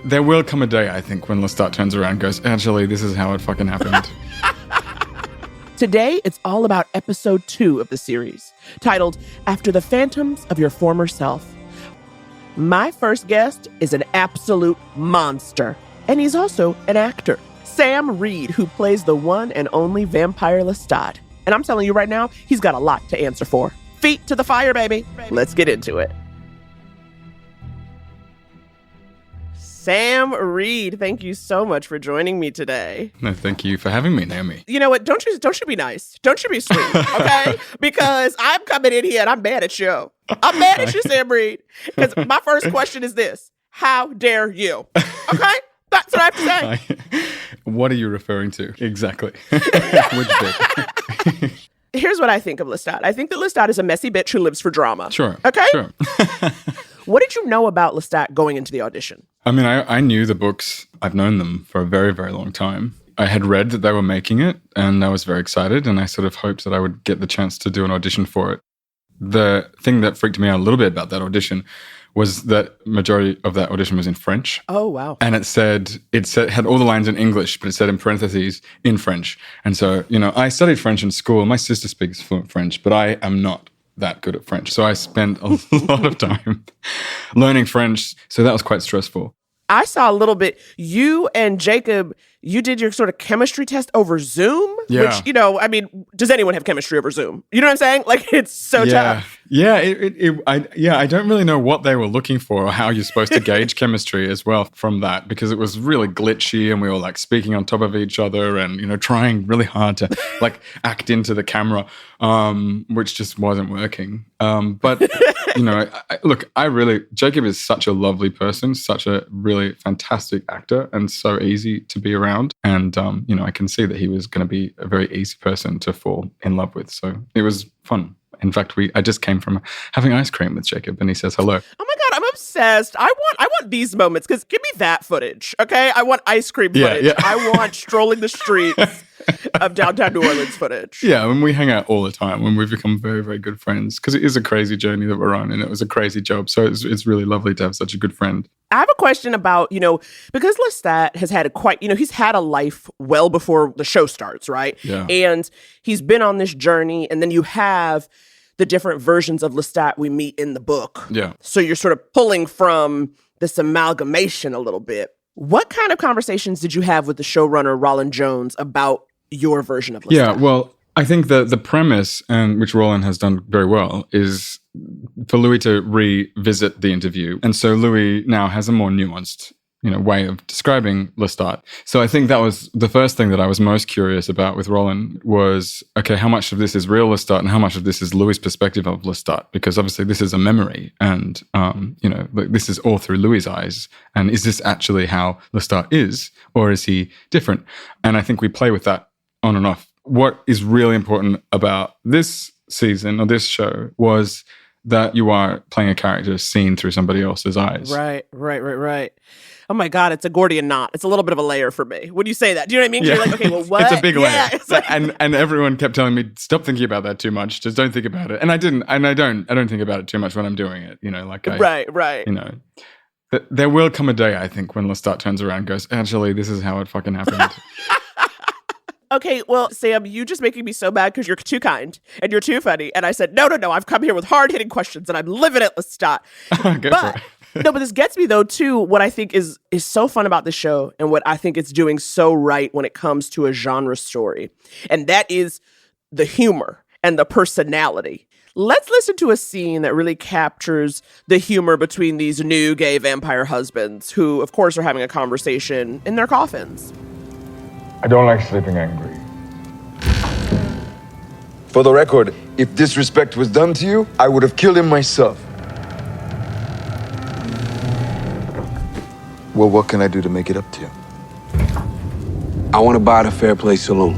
There will come a day, I think, when Lestat turns around and goes, actually, this is how it fucking happened. Today, it's all about episode 2 of the series, titled After the Phantoms of Your Former Self. My first guest is an absolute monster, and he's also an actor. Sam Reid, who plays the one and only vampire Lestat. And I'm telling you right now, he's got a lot to answer for. Feet to the fire, baby. Let's get into it. Sam Reid, thank you so much for joining me today. No, thank you for having me, Naomi. You know what? Don't you be nice. Don't you be sweet, okay? Because I'm coming in here and I'm mad at you. I'm mad at you, Sam Reid. Because my first question is this. How dare you? Okay? That's what I have to say. What are you referring to? Exactly. Which bit? Here's what I think of Lestat. I think that Lestat is a messy bitch who lives for drama. Sure. Okay? Sure. What did you know about Lestat going into the audition? I mean, I knew the books. I've known them for a very, very long time. I had read that they were making it, and I was very excited, and I sort of hoped that I would get the chance to do an audition for it. The thing that freaked me out a little bit about that audition was that majority of that audition was in French. Oh, wow. And it had all the lines in English, but it said in parentheses in French. And so, I studied French in school. My sister speaks fluent French, but I am not that good at French. So I spent a lot of time learning French. So that was quite stressful. I saw a little bit. You and Jacob, you did your sort of chemistry test over Zoom. Yeah. Which, I mean, does anyone have chemistry over Zoom? You know what I'm saying? Like, it's so tough. Yeah, I don't really know what they were looking for or how you're supposed to gauge chemistry as well from that, because it was really glitchy and we were like speaking on top of each other and, trying really hard to like act into the camera, which just wasn't working. But, Jacob is such a lovely person, such a really fantastic actor and so easy to be around. And, I can see that he was going to be a very easy person to fall in love with. So it was fun. In fact, I just came from having ice cream with Jacob and he says hello. Oh my God, I'm obsessed. I want these moments, because give me that footage, okay? I want ice cream footage. Yeah. I want strolling the streets of downtown New Orleans footage. Yeah, and we hang out all the time and we've become very, very good friends, because it is a crazy journey that we're on and it was a crazy job. So it's really lovely to have such a good friend. I have a question about, because Lestat has had he's had a life well before the show starts, right? Yeah. And he's been on this journey, and then you have the different versions of Lestat we meet in the book. Yeah. So you're sort of pulling from this amalgamation a little bit. What kind of conversations did you have with the showrunner, Roland Jones, about your version of Lestat? Yeah, well, I think the premise, and which Roland has done very well, is for Louis to revisit the interview. And so Louis now has a more nuanced, way of describing Lestat. So I think that was the first thing that I was most curious about with Roland was, okay, how much of this is real Lestat and how much of this is Louis' perspective of Lestat? Because obviously this is a memory and, this is all through Louis' eyes. And is this actually how Lestat is, or is he different? And I think we play with that on and off. What is really important about this season or this show was that you are playing a character seen through somebody else's eyes. Right. Oh my God, it's a Gordian knot. It's a little bit of a layer for me. When you say that, do you know what I mean? Yeah. You're like, okay, well, what? It's a big layer. Yeah, it's like... and everyone kept telling me, stop thinking about that too much. Just don't think about it. And I didn't. And I don't think about it too much when I'm doing it. Right. There will come a day, I think, when Lestat turns around and goes, actually, this is how it fucking happened. Okay, well, Sam, you just making me so mad because you're too kind and you're too funny. And I said, no, I've come here with hard-hitting questions and I'm living it, Lestat. Go for it. No, but this gets me, though, to what I think is so fun about the show and what I think it's doing so right when it comes to a genre story. And that is the humor and the personality. Let's listen to a scene that really captures the humor between these new gay vampire husbands who, of course, are having a conversation in their coffins. I don't like sleeping angry. For the record, if disrespect was done to you, I would have killed him myself. Well, what can I do to make it up to you? I want to buy the Fair Play Saloon.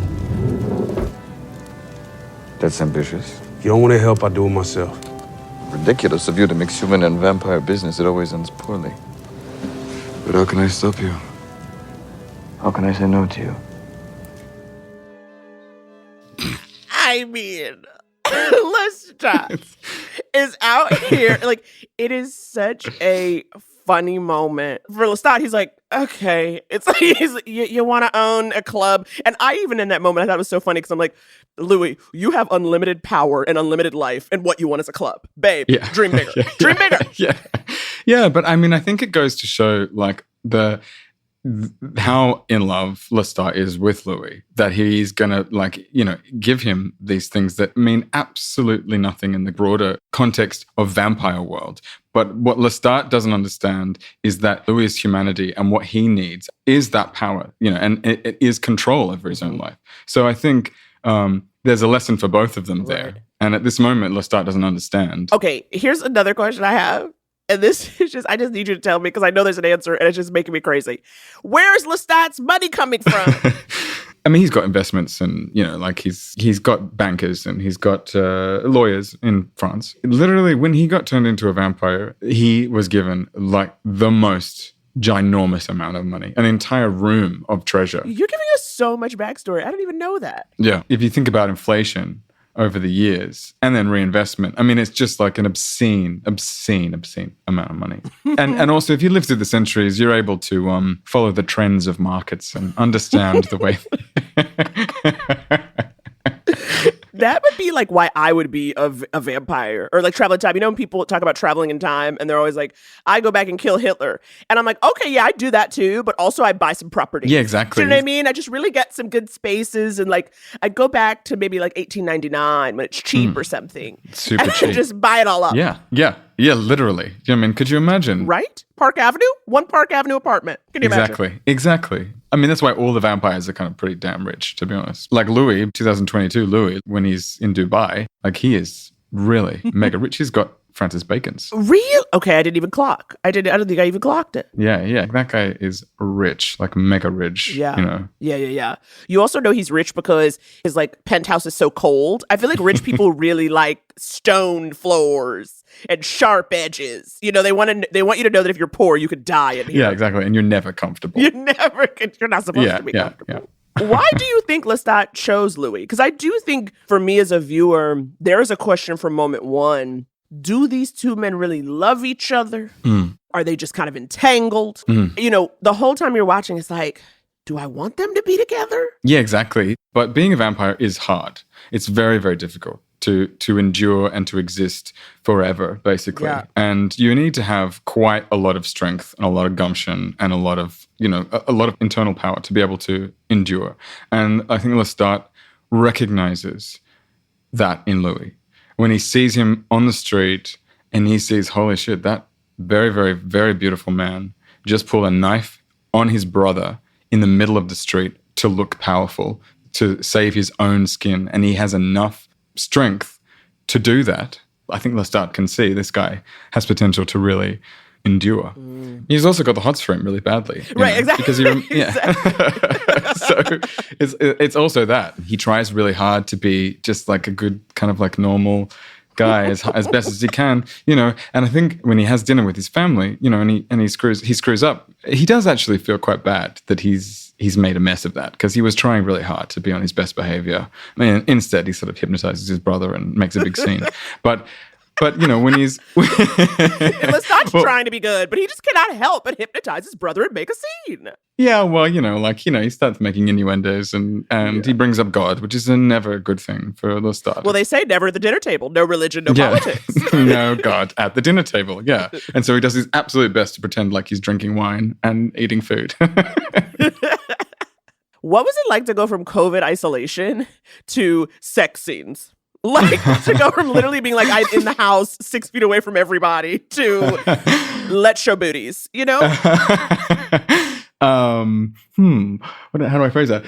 That's ambitious. You don't want to help, I do it myself. Ridiculous of you to mix human and vampire business. It always ends poorly. But how can I stop you? How can I say no to you? I mean, Lestat is out here. Like, it is such a funny moment. For Lestat, he's like, okay. It's like, you want to own a club? And I even in that moment, I thought it was so funny because I'm like, Louis, you have unlimited power and unlimited life, and what you want is a club. Babe, dream bigger. Dream bigger. Yeah, but I mean, I think it goes to show like how in love Lestat is with Louis, that he's gonna give him these things that mean absolutely nothing in the broader context of vampire world. But what Lestat doesn't understand is that Louis' humanity and what he needs is that power, and it is control over his own life. So I think there's a lesson for both of them there. And at this moment, Lestat doesn't understand. Okay, here's another question I have. And this is I just need you to tell me because I know there's an answer and it's just making me crazy. Where's Lestat's money coming from? I mean, he's got investments and, he's got bankers and he's got lawyers in France. Literally, when he got turned into a vampire, he was given like the most ginormous amount of money, an entire room of treasure. You're giving us so much backstory. I didn't even know that. Yeah. If you think about inflation over the years and then reinvestment, I mean, it's just like an obscene amount of money. And also, if you live through the centuries, you're able to follow the trends of markets and understand the way. That would be like why I would be a vampire or like travel in time. You know, when people talk about traveling in time and they're always like, I go back and kill Hitler. And I'm like, okay, yeah, I do that too. But also I buy some property. Yeah, exactly. Do you know what I mean? I just really get some good spaces. And like, I'd go back to maybe like 1899 when it's cheap or something. Super and cheap. Just buy it all up. Yeah, literally. You know what I mean? Could you imagine? Right? Park Avenue? One Park Avenue apartment. Can you imagine? Exactly. I mean, that's why all the vampires are kind of pretty damn rich, to be honest. Like Louis, 2022 Louis, when he's in Dubai, like he is really mega rich. He's got Francis Bacon's. Real? Okay, I didn't even clock. I don't think I even clocked it. Yeah. That guy is rich, like mega rich. Yeah. Yeah. You also know he's rich because his like penthouse is so cold. I feel like rich people really like stone floors and sharp edges. You know, they want you to know that if you're poor, you could die in here. Yeah, exactly. And you're never comfortable. You're not supposed to be comfortable. Why do you think Lestat chose Louis? Because I do think for me as a viewer, there is a question from moment one. Do these two men really love each other? Are they just kind of entangled? You know, the whole time you're watching, it's like, do I want them to be together? Yeah, exactly. But being a vampire is hard. It's very, very difficult to endure and to exist forever, basically. Yeah. And you need to have quite a lot of strength and a lot of gumption and a lot of internal power to be able to endure. And I think Lestat recognizes that in Louis. When he sees him on the street and he sees, holy shit, that very, very, very beautiful man just pulled a knife on his brother in the middle of the street to look powerful, to save his own skin. And he has enough strength to do that. I think Lestat can see this guy has potential to really endure. He's also got the hots for him really badly. Right, exactly. Because so it's also that. He tries really hard to be just like a good kind of like normal guy as best as he can, and I think when he has dinner with his family, and he screws up, he does actually feel quite bad that he's made a mess of that because he was trying really hard to be on his best behavior. I mean, instead he sort of hypnotizes his brother and makes a big scene. But when he's Lestat's trying to be good, but he just cannot help but hypnotize his brother and make a scene. Yeah, well, he starts making innuendos and he brings up God, which is never a good thing for Lestat. Well, they say never at the dinner table, no religion, no politics. No God at the dinner table, yeah. And so he does his absolute best to pretend like he's drinking wine and eating food. What was it like to go from COVID isolation to sex scenes? Like to go from literally being like I'm in the house 6 feet away from everybody to let's show booties, How do I phrase that?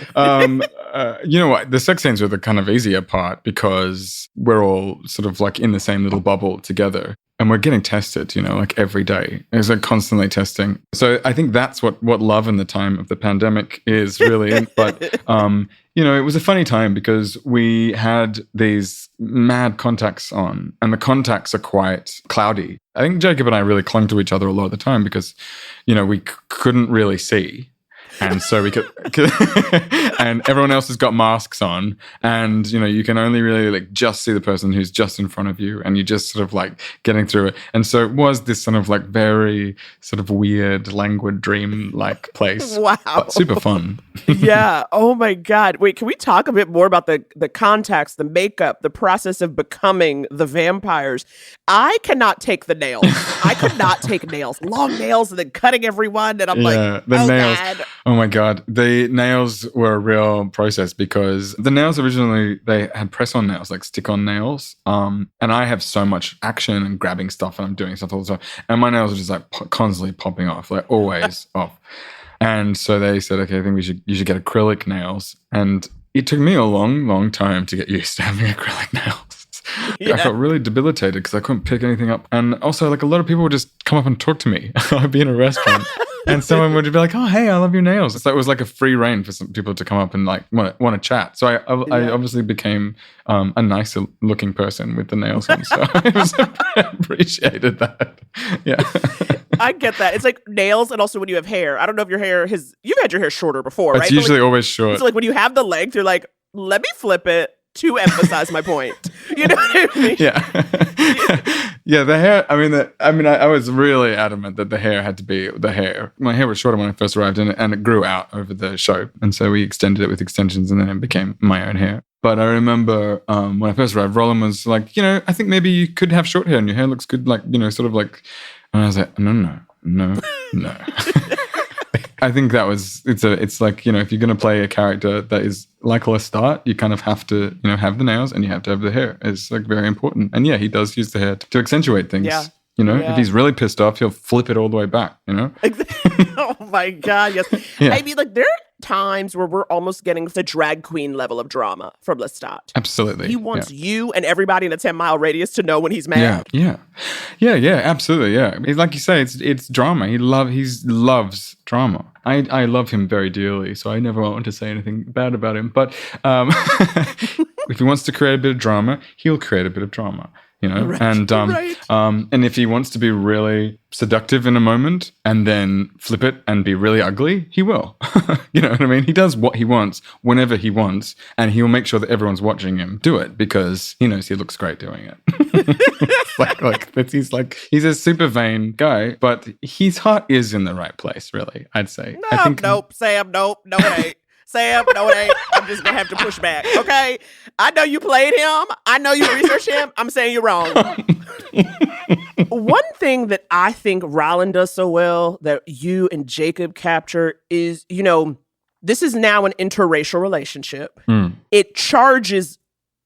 You know what? The sex scenes were the kind of easier part because we're all sort of like in the same little bubble together. And we're getting tested, like every day. It's like constantly testing. So I think that's what love in the time of the pandemic is really. But, it was a funny time because we had these mad contacts on and the contacts are quite cloudy. I think Jacob and I really clung to each other a lot of the time because, we couldn't really see. And so we could and everyone else has got masks on, and you can only really like just see the person who's just in front of you, and you just sort of like getting through it. And so it was this sort of like very sort of weird, languid dream like place. Wow. But super fun. Yeah. Oh my God. Wait, can we talk a bit more about the contacts, the makeup, the process of becoming the vampires? I cannot take the nails. I could not take nails. Long nails and then cutting everyone. And I'm like, the nails. God. Oh my God. The nails were a real process because the nails originally, they had press-on nails, like stick-on nails. And I have so much action and grabbing stuff and I'm doing stuff all the time. And my nails are just like constantly popping off, like always off. And so they said, okay, I think you should get acrylic nails. And it took me a long, long time to get used to having acrylic nails. Yeah. I felt really debilitated because I couldn't pick anything up. And also, like, a lot of people would just come up and talk to me. I'd be in a restaurant and someone would be like, oh, hey, I love your nails. So it was like a free reign for some people to come up and like want to chat. So I obviously became a nicer looking person with the nails on. So I appreciated that. Yeah. I get that. It's like nails, and also when you have hair. I don't know if your hair you've had your hair shorter before, right? It's usually always short. So like when you have the length, you're like, let me flip it to emphasize my point. You know what I mean? Yeah. Yeah, the hair, I was really adamant that the hair had to be the hair. My hair was shorter when I first arrived and it grew out over the show. And so we extended it with extensions and then it became my own hair. But I remember when I first arrived, Roland was like, I think maybe you could have short hair and your hair looks good, like, sort of like, and I was like, no. I think it's like, if you're going to play a character that is like Lestat, you kind of have to, have the nails and you have to have the hair. It's like very important. And yeah, he does use the hair to accentuate things. Yeah. If he's really pissed off, he'll flip it all the way back, Oh my God, yes. Yeah. I mean, like, there are times where we're almost getting the drag queen level of drama from Lestat. Absolutely. He wants you and everybody in a 10-mile radius to know when he's mad. Yeah, absolutely, yeah. Like you say, it's drama. He loves drama. I love him very dearly, so I never want to say anything bad about him. But if he wants to create a bit of drama, he'll create a bit of drama. Right, and if he wants to be really seductive in a moment and then flip it and be really ugly, he will. You know what I mean? He does what he wants whenever he wants, and he'll make sure that everyone's watching him do it because he knows he looks great doing it. He's a super vain guy, but his heart is in the right place, really, I'd say. Sam, no, it ain't. Sam, no, it ain't. I'm just going to have to push back, okay? I know you played him. I know you researched him. I'm saying you're wrong. One thing that I think Roland does so well that you and Jacob capture is, this is now an interracial relationship. It charges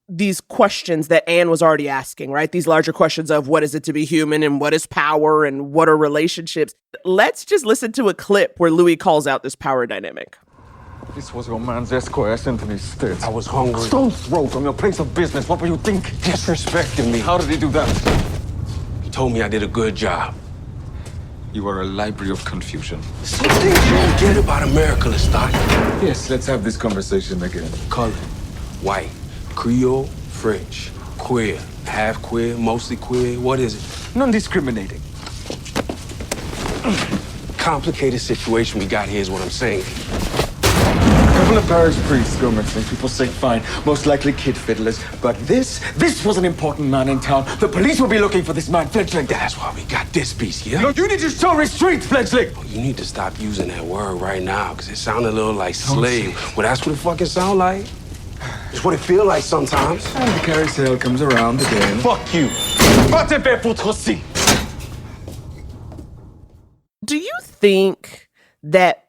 these questions that Anne was already asking, right? These larger questions of what is it to be human and what is power and what are relationships. Let's just listen to a clip where Louis calls out this power dynamic. This was your man's escort I sent to me instead. I was hungry. Stone's throw from your place of business. What were you thinking? Disrespecting me. How did he do that? He told me I did a good job. You are a library of confusion. Some things you don't get about America, Lestat. Yes, let's have this conversation again. Color, white, Creole, French, queer, half queer, mostly queer. What is it? Non-discriminating. Complicated situation we got here is what I'm saying. A couple of parish priests go missing. People say fine. Most likely kid fiddlers. But this was an important man in town. The police will be looking for this man, Fledgling. That's why we got this piece, yeah? No, you need to show restraint, Fledgling. Oh, you need to stop using that word right now, because it sounded a little like slave. Well, that's what it fucking sound like. It's what it feel like sometimes. And the carousel comes around again. Fuck you. Do you think that,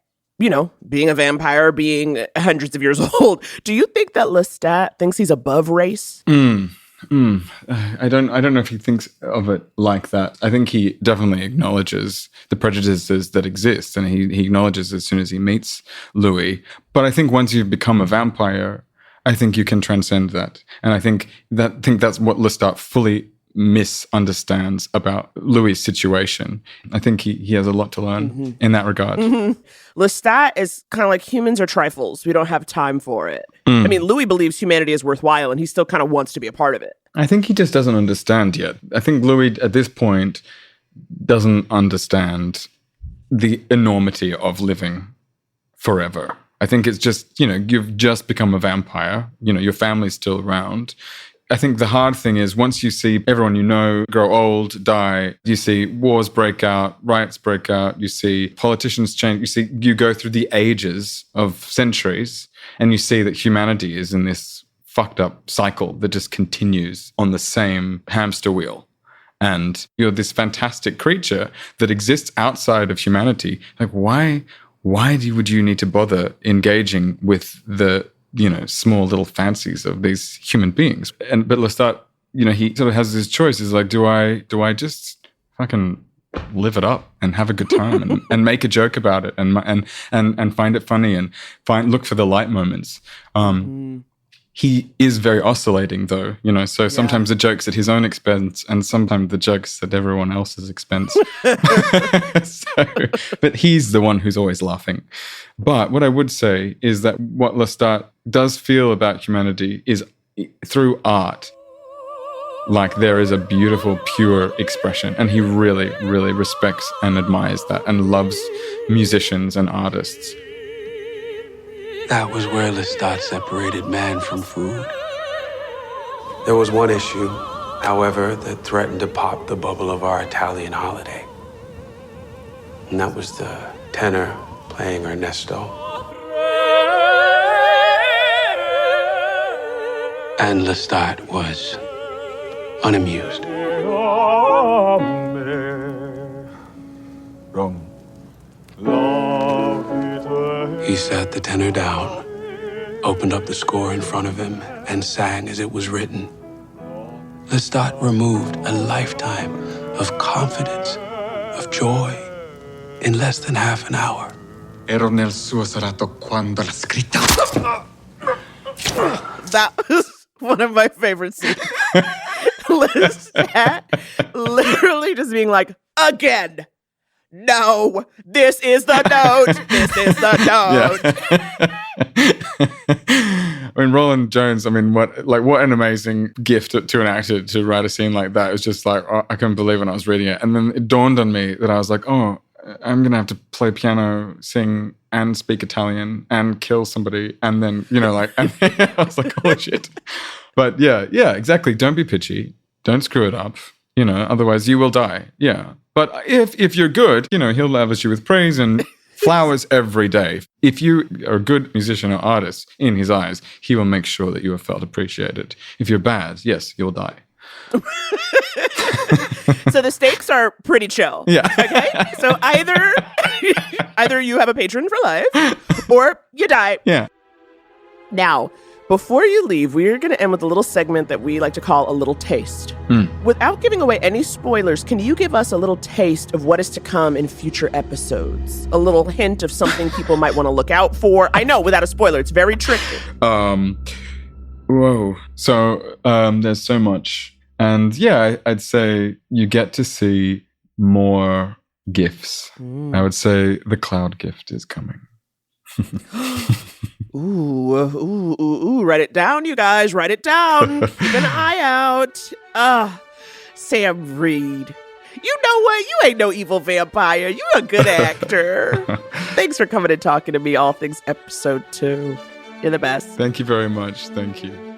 being a vampire, being hundreds of years old, do you think that Lestat thinks he's above race? I don't know if he thinks of it like that. I think he definitely acknowledges the prejudices that exist, and he acknowledges as soon as he meets Louis. But I think once you've become a vampire, I think you can transcend that. And I think that's what Lestat fully misunderstands about Louis' situation. I think he has a lot to learn in that regard. Lestat is kind of like, humans are trifles. We don't have time for it. I mean, Louis believes humanity is worthwhile, and he still kind of wants to be a part of it. I think he just doesn't understand yet. I think Louis, at this point, doesn't understand the enormity of living forever. I think it's just, you've just become a vampire. Your family's still around. I think the hard thing is once you see everyone you know grow old, die, you see wars break out, riots break out, you see politicians change, you go through the ages of centuries, and you see that humanity is in this fucked up cycle that just continues on the same hamster wheel. And you're this fantastic creature that exists outside of humanity. Like, why would you need to bother engaging with the, small little fancies of these human beings? But Lestat, he sort of has this choice. He's like, do I just fucking live it up and have a good time and make a joke about it and find it funny and look for the light moments. He is very oscillating, though, so sometimes the joke's at his own expense and sometimes the joke's at everyone else's expense. But he's the one who's always laughing. But what I would say is that what Lestat does feel about humanity is through art. Like there is a beautiful, pure expression. And he really, really respects and admires that and loves musicians and artists. That was where Lestat separated man from food. There was one issue, however, that threatened to pop the bubble of our Italian holiday. And that was the tenor playing Ernesto. And Lestat was unamused. Wrong. He sat the tenor down, opened up the score in front of him, and sang as it was written. Lestat removed a lifetime of confidence, of joy, in less than half an hour. Ero nel suo serato quando l'ha scritta. That was one of my favorite scenes. Lestat literally just being like, again. No, this is the note. This is the note. Yeah. I mean, Roland Jones, what an amazing gift to an actor to write a scene like that. It was just like, I couldn't believe when I was reading it. And then it dawned on me that I was like, oh, I'm going to have to play piano, sing, and speak Italian, and kill somebody. And then, and I was like, holy shit. But yeah, exactly. Don't be pitchy. Don't screw it up. Otherwise you will die. Yeah. But if you're good, he'll lavish you with praise and flowers every day. If you are a good musician or artist in his eyes, he will make sure that you have felt appreciated. If you're bad, yes, you'll die. So the stakes are pretty chill. Yeah. Okay. So either you have a patron for life or you die. Yeah. Now, before you leave, we're going to end with a little segment that we like to call a little taste. Without giving away any spoilers, can you give us a little taste of what is to come in future episodes? A little hint of something people might want to look out for? I know, without a spoiler, it's very tricky. Whoa. So there's so much. And yeah, I'd say you get to see more gifts. I would say the cloud gift is coming. Ooh, write it down, you guys. Write it down. Keep an eye out. Sam Reid. You know what? You ain't no evil vampire. You a good actor. Thanks for coming and talking to me all things episode 2. You're the best. Thank you very much. Thank you.